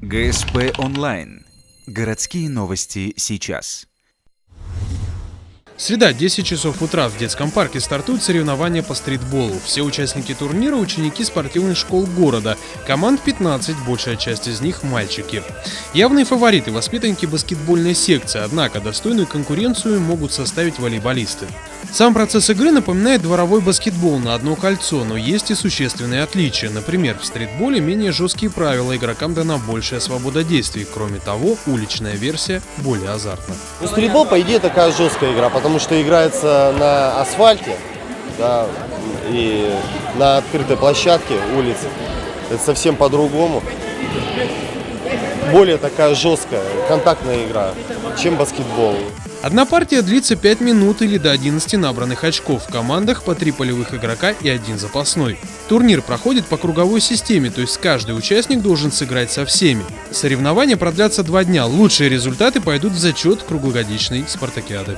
ГСП онлайн. Городские новости сейчас. Среда, 10 часов утра, в детском парке стартуют соревнования по стритболу. Все участники турнира – ученики спортивных школ города. Команд 15, большая часть из них – мальчики. Явные фавориты – воспитанники баскетбольной секции, однако достойную конкуренцию могут составить волейболисты. Сам процесс игры напоминает дворовой баскетбол на одно кольцо, но есть и существенные отличия. Например, в стритболе менее жесткие правила, игрокам дана большая свобода действий. Кроме того, уличная версия более азартна. Стритбол, по идее, такая жесткая игра, потому что играется на асфальте, да, и на открытой площадке, улице. Это совсем по-другому. Более такая жесткая, контактная игра, чем баскетбол. Одна партия длится 5 минут или до 11 набранных очков. В командах по 3 полевых игрока и 1 запасной. Турнир проходит по круговой системе, то есть каждый участник должен сыграть со всеми. Соревнования продлятся 2 дня. Лучшие результаты пойдут в зачет круглогодичной спартакиады.